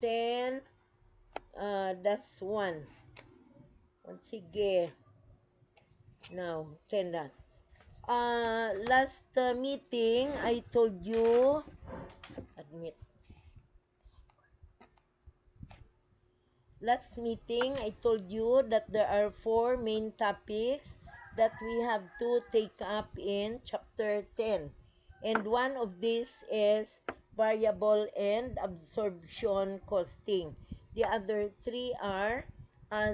10 that's 1. Sige. Now, 10 that. Last meeting, I told you, admit. Last meeting, I told you that there are 4 main topics that we have to take up in chapter 10. And one of these is variable and absorption costing. The other 3 are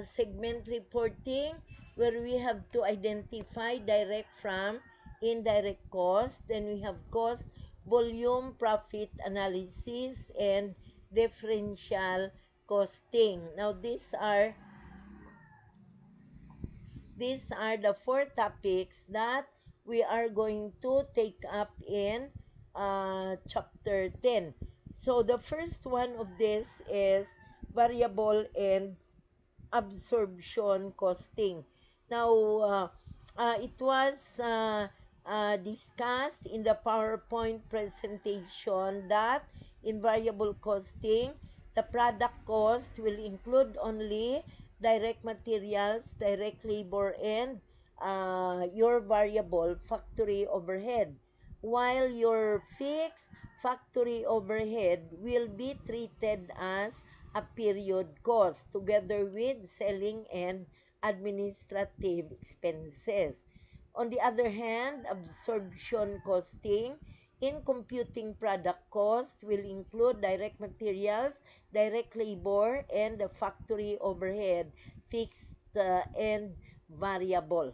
segment reporting, where we have to identify direct from indirect cost. Then we have cost, volume, profit analysis, and differential costing. Now, these are the 4 topics that we are going to take up in chapter 10. So, the first one of this is variable and absorption costing. Now, it was discussed in the PowerPoint presentation that in variable costing, the product cost will include only direct materials, direct labor, and your variable factory overhead, while your fixed factory overhead will be treated as a period cost together with selling and administrative expenses. On the other hand, absorption costing in computing product cost will include direct materials, direct labor, and the factory overhead, fixed and variable.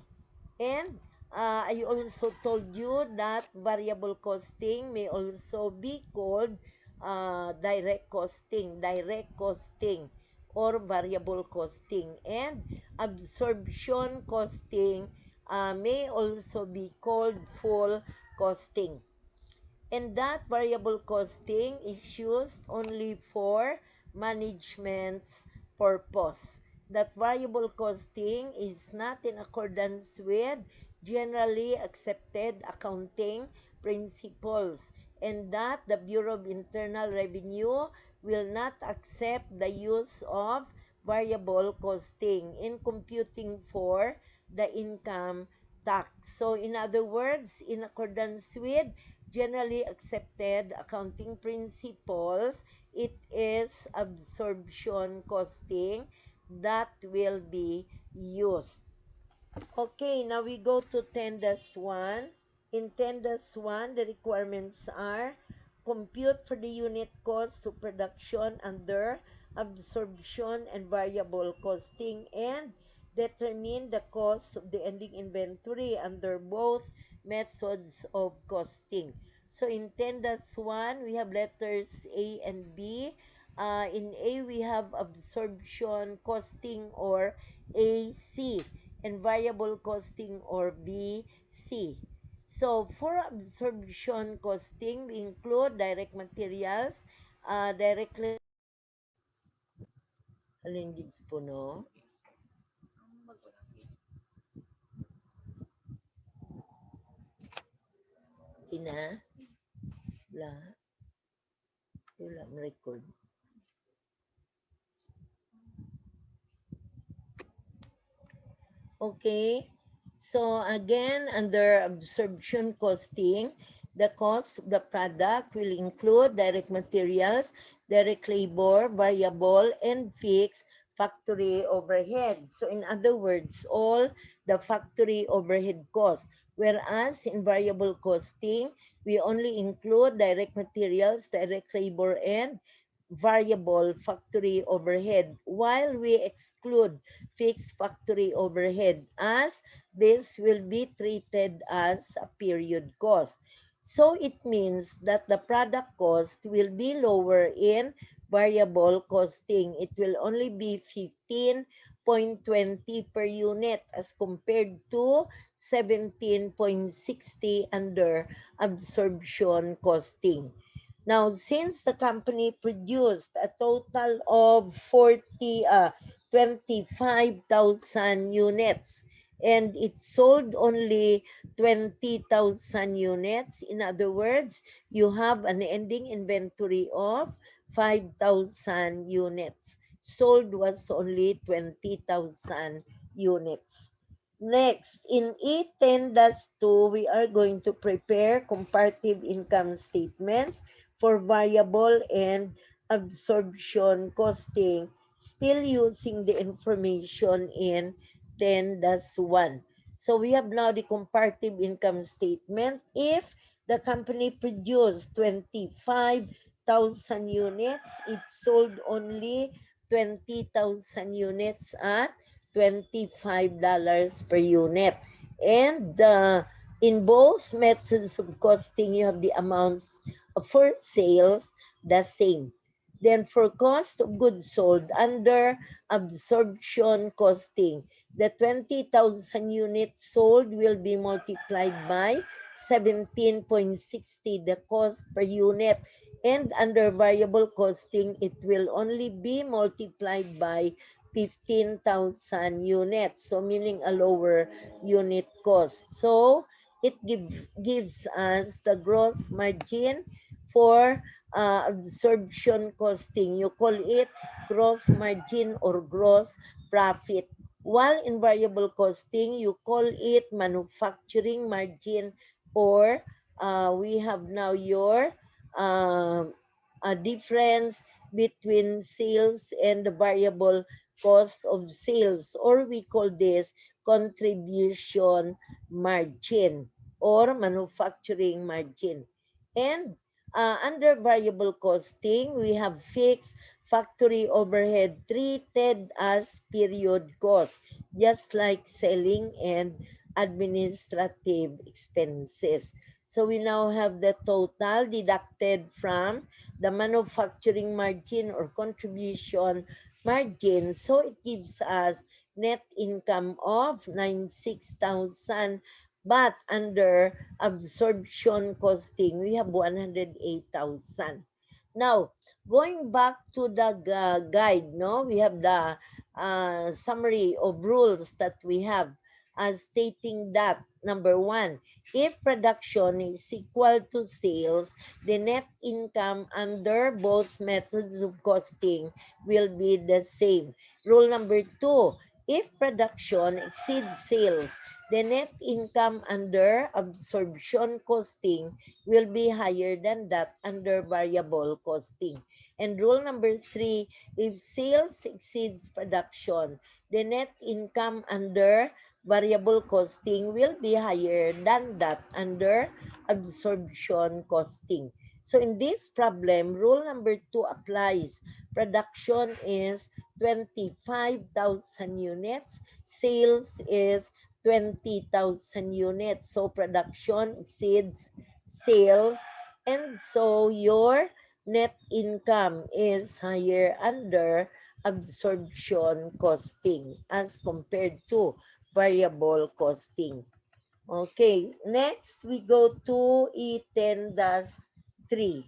And I also told you that variable costing may also be called direct costing, or variable costing. And absorption costing may also be called full costing. And that variable costing is used only for management's purpose. That variable costing is not in accordance with generally accepted accounting principles, and that the Bureau of Internal Revenue will not accept the use of variable costing in computing for the income tax. So, in other words, in accordance with generally accepted accounting principles, it is absorption costing that will be used. Okay, now we go to 10-1. In 10-1, the requirements are compute for the unit cost to production under absorption and variable costing, and determine the cost of the ending inventory under both methods of costing. So in 10-1, we have letters A and B. In A, we have absorption costing, or AC, and variable costing, or BC. So for absorption costing, we include direct materials, direct alin gids po no? Kina? Wala record. Okay. So again, under absorption costing, the cost of the product will include direct materials, direct labor, variable, and fixed factory overhead. So in other words, all the factory overhead costs. Whereas in variable costing, we only include direct materials, direct labor, and variable factory overhead, while we exclude fixed factory overhead, as this will be treated as a period cost. So it means that the product cost will be lower in variable costing. It will only be 15.20 per unit as compared to 17.60 under absorption costing. Now, since the company produced a total of 25,000 units, and it sold only 20,000 units, in other words, you have an ending inventory of 5,000 units. Sold was only 20,000 units. Next, in E10-2, we are going to prepare comparative income statements for variable and absorption costing, still using the information in 10-1. So we have now the comparative income statement. If the company produced 25,000 units, it sold only 20,000 units at $25 per unit. And in both methods of costing, you have the amounts for sales the same. Then for cost of goods sold under absorption costing, the 20,000 units sold will be multiplied by 17.60, the cost per unit. And under variable costing, it will only be multiplied by 15,000 units, so meaning a lower unit cost. So it gives us the gross margin for absorption costing. You call it gross margin or gross profit. While in variable costing, you call it manufacturing margin, or we have now your a difference between sales and the variable cost of sales, or we call this contribution margin or manufacturing margin. And under variable costing, we have fixed factory overhead treated as period cost, just like selling and administrative expenses. So we now have the total deducted from the manufacturing margin or contribution margin. So it gives us net income of 96,000, but under absorption costing, we have 108,000. Now, going back to the guide, no, we have the summary of rules that we have, stating that number one, if production is equal to sales, the net income under both methods of costing will be the same. Rule number two, if production exceeds sales, the net income under absorption costing will be higher than that under variable costing. And rule number three, if sales exceeds production, the net income under variable costing will be higher than that under absorption costing. So in this problem, rule number two applies. Production is 25,000 units. Sales is 20,000 units. So production exceeds sales. And so your net income is higher under absorption costing as compared to variable costing. Okay, next we go to E10-3.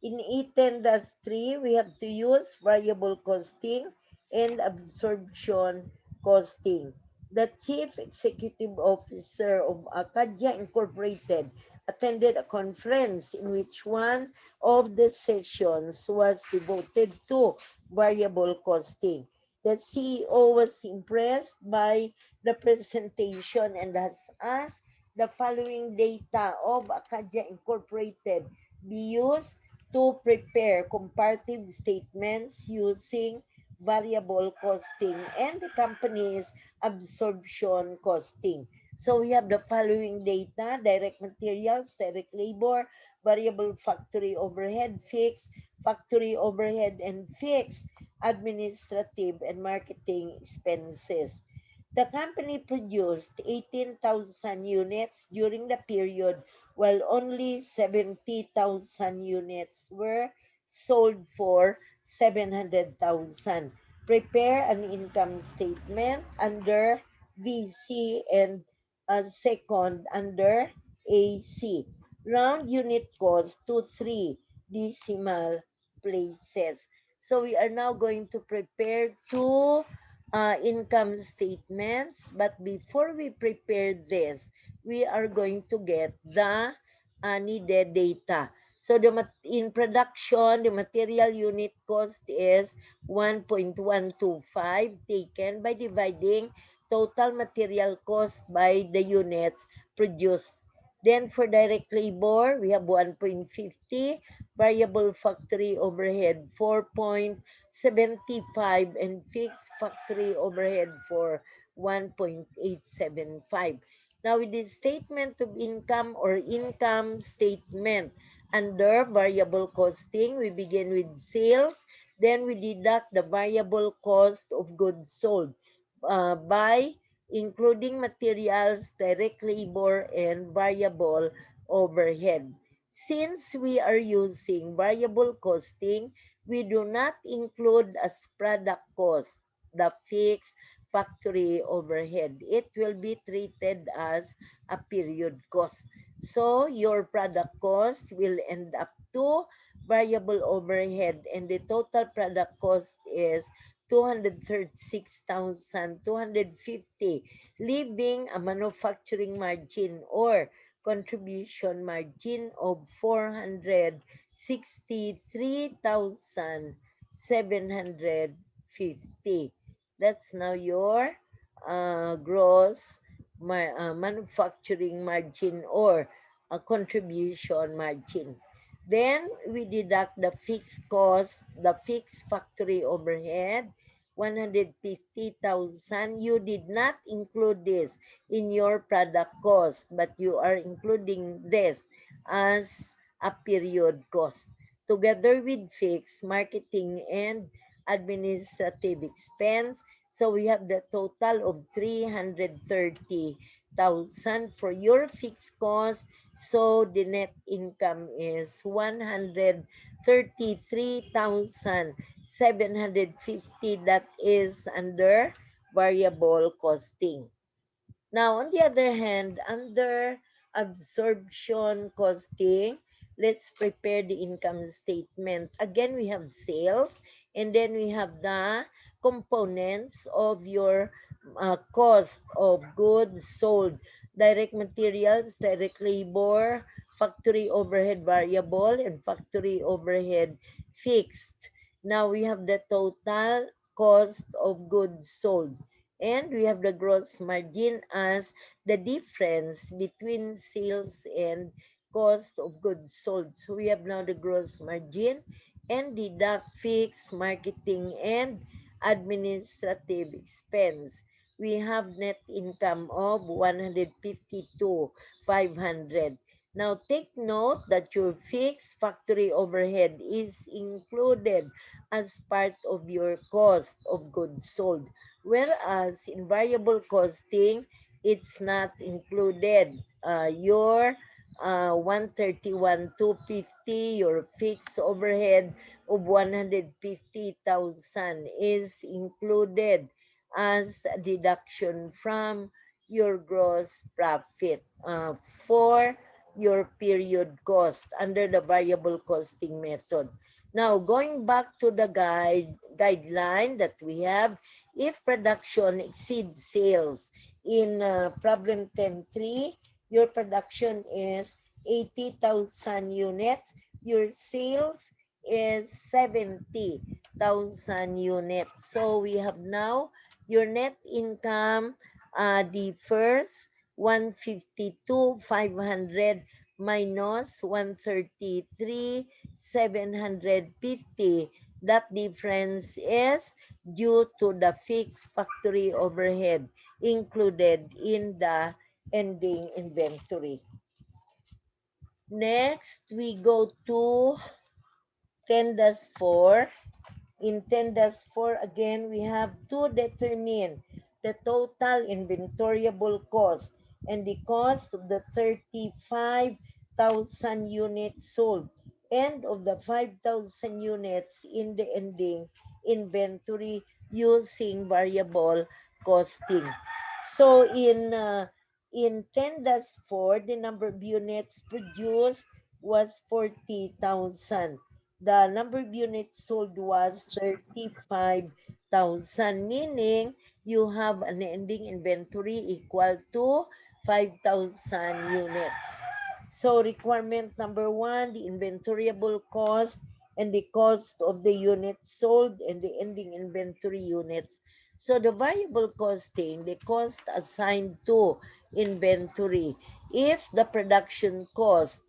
In E10-3, we have to use variable costing and absorption costing. The Chief Executive Officer of Acadia Incorporated attended a conference in which one of the sessions was devoted to variable costing. The CEO was impressed by the presentation and has asked the following data of Acadia Incorporated be used to prepare comparative statements using variable costing and the company's absorption costing. So we have the following data: direct materials, direct labor, variable factory overhead, fixed factory overhead, and fixed administrative and marketing expenses. The company produced 18,000 units during the period, while only 70,000 units were sold for 700,000. Prepare an income statement under VC and second under AC. Round unit cost to 3 decimal places. So we are now going to prepare two income statements. But before we prepare this, we are going to get the needed data. So in production, the material unit cost is 1.125 taken by dividing total material cost by the units produced. Then for direct labor, we have 1.50, variable factory overhead 4.75, and fixed factory overhead for 1.875. Now, with the statement of income or income statement, under variable costing, we begin with sales, then we deduct the variable cost of goods sold by including materials, direct labor, and variable overhead. Since we are using variable costing, we do not include as product cost the fixed factory overhead. It will be treated as a period cost. So your product cost will end up to variable overhead, and the total product cost is 236,250, leaving a manufacturing margin or contribution margin of 463,750. That's now your gross manufacturing margin or a contribution margin. Then we deduct the fixed cost, the fixed factory overhead, 150,000. You did not include this in your product cost, but you are including this as a period cost. Together with fixed marketing and administrative expense, so we have the total of 330,000 for your fixed cost. So the net income is 133,750. That is under variable costing. Now, on the other hand, under absorption costing, let's prepare the income statement. Again, we have sales, and then we have the components of your cost of goods sold, direct materials, direct labor, factory overhead variable, and factory overhead fixed. Now, we have the total cost of goods sold, and we have the gross margin as the difference between sales and cost of goods sold. So we have now the gross margin and deduct fixed marketing and administrative expense. We have net income of 152,500. Now take note that your fixed factory overhead is included as part of your cost of goods sold, whereas in variable costing, it's not included. Your 131, 250, your fixed overhead of 150,000 is included as a deduction from your gross profit for your period cost under the variable costing method. Now, going back to the guideline that we have, if production exceeds sales in problem 10.3, your production is 80,000 units, your sales is 70,000 units. So we have now your net income, the first 152,500 minus 133,750. That difference is due to the fixed factory overhead included in the ending inventory. Next, we go to 10-4. In 10-4, again, we have to determine the total inventoriable cost and the cost of the 35,000 units sold and of the 5,000 units in the ending inventory using variable costing. So in 10-4, the number of units produced was 40,000. The number of units sold was 35,000, meaning you have an ending inventory equal to 5,000 units. So requirement number one, the inventoriable cost and the cost of the units sold and the ending inventory units. So the variable costing, the cost assigned to inventory. If the production cost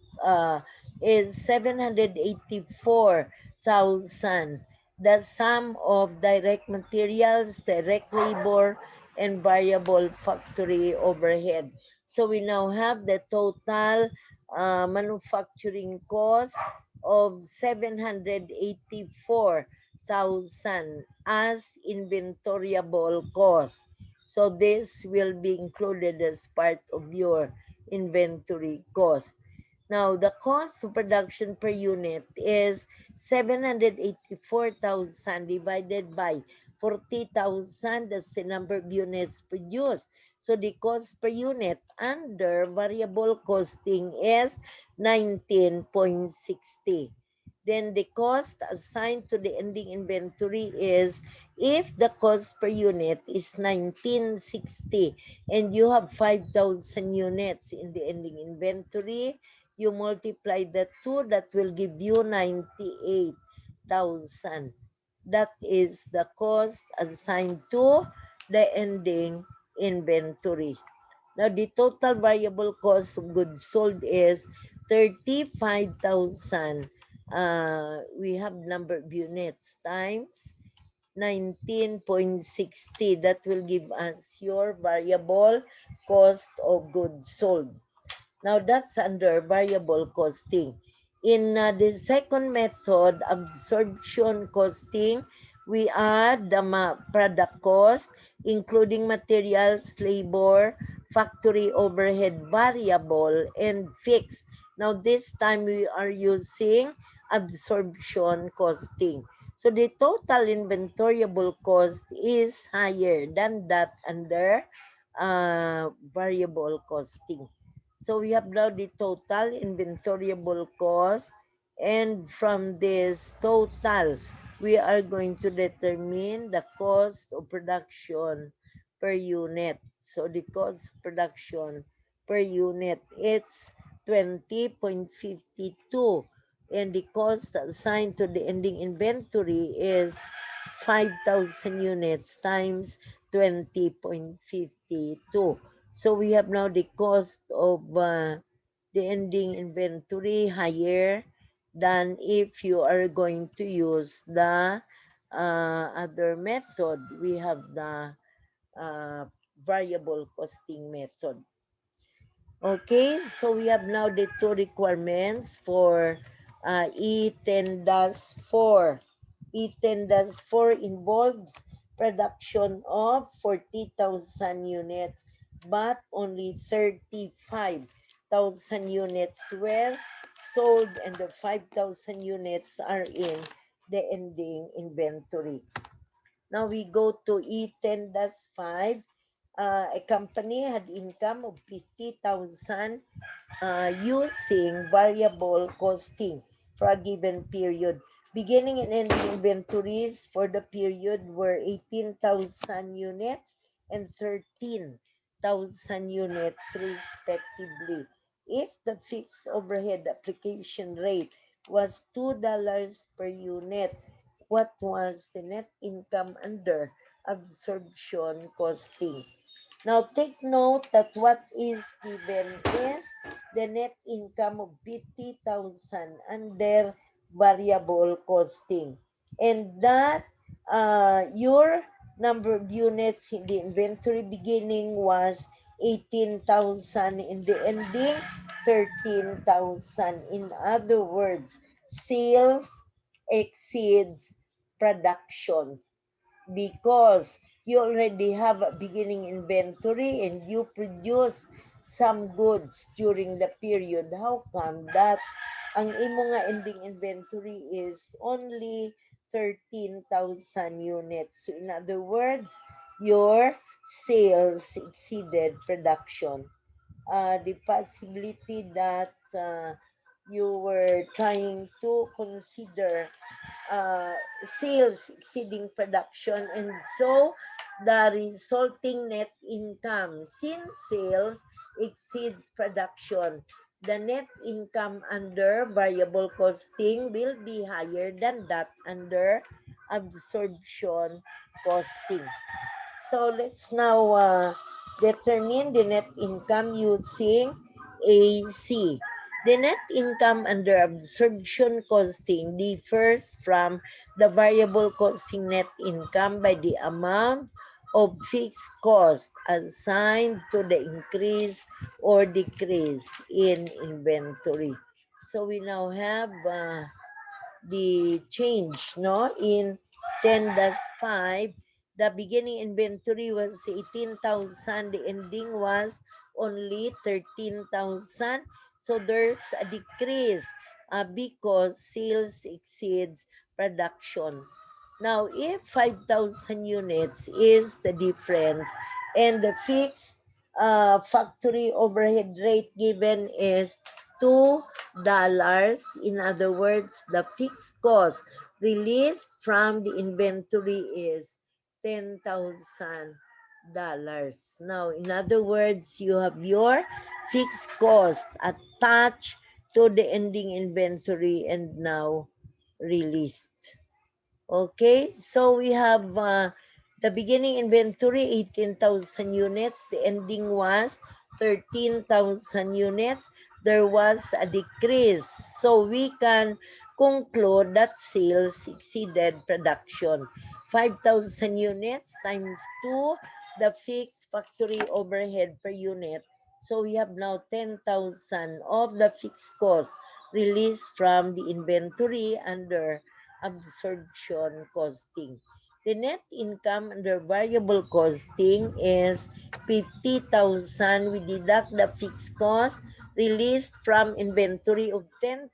is 784,000, the sum of direct materials, direct labor, and variable factory overhead. So we now have the total manufacturing cost of 784,000 as inventoriable cost. So this will be included as part of your inventory cost. Now, the cost of production per unit is 784,000 divided by 40,000. That's the number of units produced. So the cost per unit under variable costing is 19.60. Then the cost assigned to the ending inventory is, if the cost per unit is 1960 and you have 5,000 units in the ending inventory, you multiply the two, that will give you 98,000. That is the cost assigned to the ending inventory. Now, the total variable cost of goods sold is 35,000. We have number of units times 19.60. That will give us your variable cost of goods sold. Now, that's under variable costing. In the second method, absorption costing, we add the product cost, including materials, labor, factory overhead, variable, and fixed. Now, this time we are using absorption costing. So the total inventoriable cost is higher than that under variable costing. So we have now the total inventoriable cost, and from this total, we are going to determine the cost of production per unit. So the cost of production per unit, it's 20.52, and the cost assigned to the ending inventory is 5,000 units times 20.52. So we have now the cost of the ending inventory higher than if you are going to use the other method. We have the uh, variable costing method. Okay, so we have now the two requirements for E10-4. E10-4 involves production of 40,000 units, but only 35,000 units were sold, and the 5,000 units are in the ending inventory. Now we go to E10-5. A company had income of 50,000 using variable costing for a given period. Beginning and ending inventories for the period were 18,000 units and 13,000 units respectively. If the fixed overhead application rate was $2 per unit, what was the net income under absorption costing? Now take note that what is given is the net income of 50,000 under variable costing. And that your number of units in the inventory beginning was 18,000, in the ending 13,000. In other words, sales exceeds production, because you already have a beginning inventory and you produce some goods during the period. How come that ang imo nga ending inventory is only 13,000 units? So in other words, your sales exceeded production. The possibility that you were trying to consider uh, sales exceeding production, and so the resulting net income, since sales exceeds production, the net income under variable costing will be higher than that under absorption costing. So let's now determine the net income using AC. The net income under absorption costing differs from the variable costing net income by the amount of fixed cost assigned to the increase or decrease in inventory. So we now have the change, no, in 10-5, the beginning inventory was 18,000, the ending was only 13,000. So there's a decrease because sales exceeds production. Now, if 5,000 units is the difference and the fixed factory overhead rate given is $2, in other words, the fixed cost released from the inventory is $10,000. Now, in other words, you have your fixed cost attached to the ending inventory and now released. Okay, so we have the beginning inventory 18,000 units, the ending was 13,000 units. There was a decrease. So we can conclude that sales exceeded production. 5,000 units times 2, the fixed factory overhead per unit. So we have now 10,000 of the fixed cost released from the inventory under absorption costing. The net income under variable costing is 50,000. We deduct the fixed cost released from inventory of 10,000.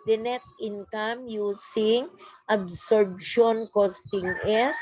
The net income using absorption costing is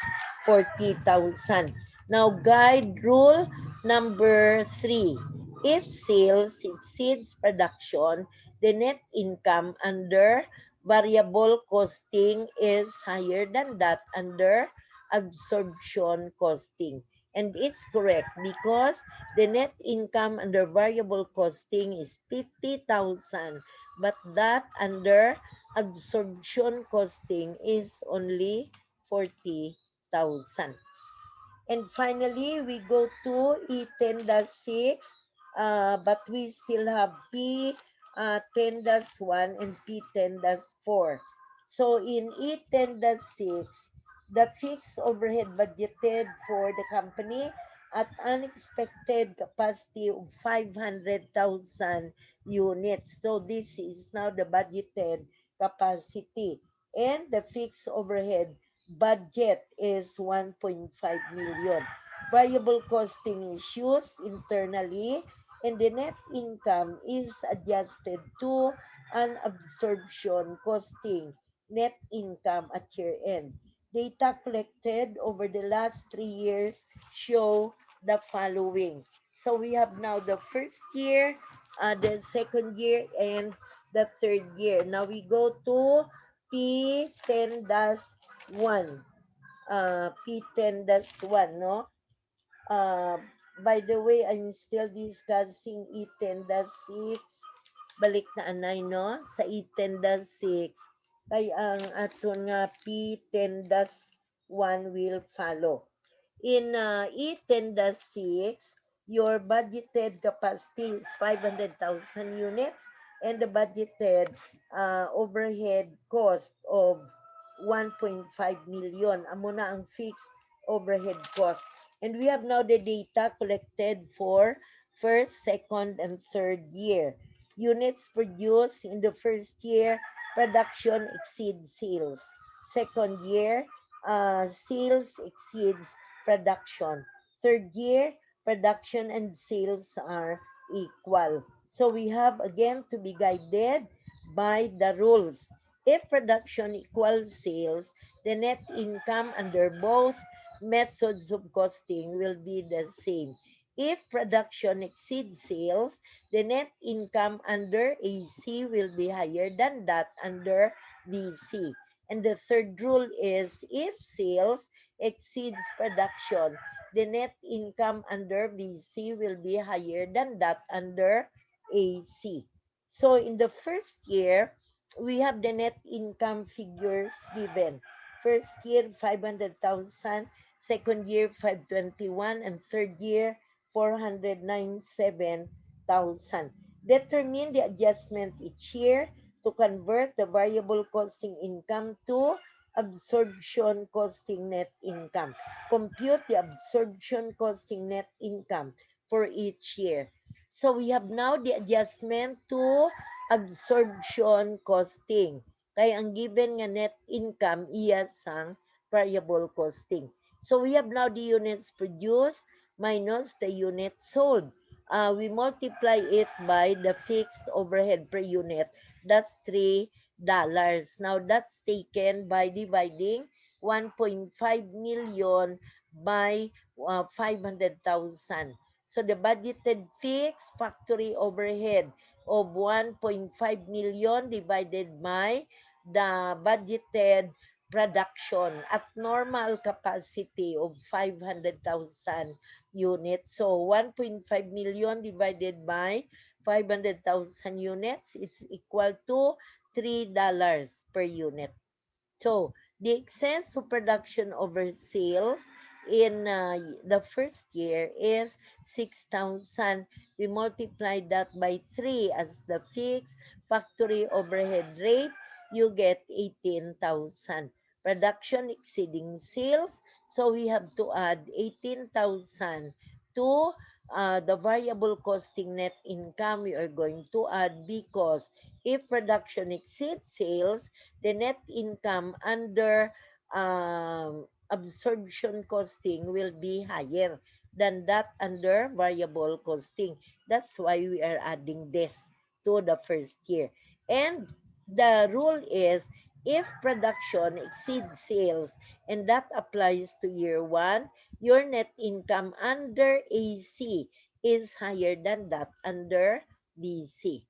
40,000. Now, guide rule number 3. If sales exceeds production, the net income under variable costing is higher than that under absorption costing. And it's correct because the net income under variable costing is 50,000, but that under absorption costing is only 40,000. And finally, we go to E10-6, but we still have P10-1 and P10-4. So in E10-6, the fixed overhead budgeted for the company at unexpected capacity of 500,000 units. So this is now the budgeted capacity. And the fixed overhead budget is 1.5 million. Variable costing is used internally and the net income is adjusted to an absorption costing net income at year end. Data collected over the last 3 years show the following. So we have now the first year, the second year, and the third year. Now we go to P10-1. P10-1, no? Uh, by the way, I'm still discussing E10-6. Balik na anay, no? Sa E10-6. Kay ang aton nga P10-1 will follow. In E10-6, your budgeted capacity is 500,000 units and the budgeted overhead cost of 1.5 million. Amo na ang fixed overhead cost. And we have now the data collected for first, second, and third year. Units produced in the first year, production exceeds sales. Second year, sales exceeds production. Third year, production and sales are equal. So we have again to be guided by the rules. If production equals sales, the net income under both methods of costing will be the same. If production exceeds sales, the net income under AC will be higher than that under BC. And the third rule is if sales exceeds production, the net income under BC will be higher than that under AC. So in the first year, we have the net income figures given. First year, 500,000, second year, 521, and third year, 497,000. Determine the adjustment each year to convert the variable costing income to absorption costing net income. Compute the absorption costing net income for each year. So we have now the adjustment to absorption costing. Kaya ang given nga net income iya sang variable costing. So we have now the units produced minus the units sold. We multiply it by the fixed overhead per unit. That's $3. Now that's taken by dividing 1.5 million by 500,000. So the budgeted fixed factory overhead of 1.5 million divided by the budgeted production at normal capacity of 500,000 units. So 1.5 million divided by 500,000 units, it's equal to $3 per unit. So, the excess of production over sales in the first year is 6,000. We multiply that by 3 as the fixed factory overhead rate, you get 18,000. Production exceeding sales, so we have to add 18,000 to the variable costing net income we are going to add because if production exceeds sales, the net income under absorption costing will be higher than that under variable costing. That's why we are adding this to the first year. And the rule is if production exceeds sales, and that applies to year one, your net income under AC is higher than that under BC.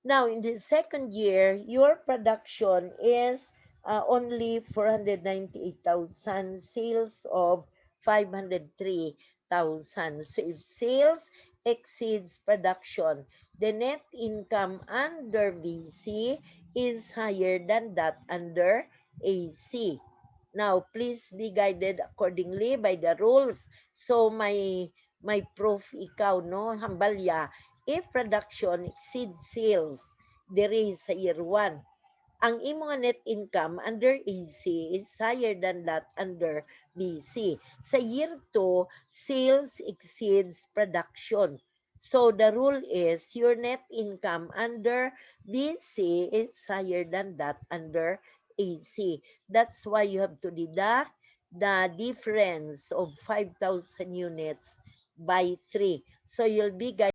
Now, in the second year, your production is only 498,000, sales of 503,000. So, if sales exceeds production, the net income under BC is higher than that under AC. Now, please be guided accordingly by the rules. So, may proof ikaw, no? Hambalya, if production exceeds sales diri sa year 1, ang imong net income under AC is higher than that under BC. Sa year 2, sales exceeds production. So the rule is your net income under BC is higher than that under AC. That's why you have to deduct the difference of 5,000 units by 3. So you'll be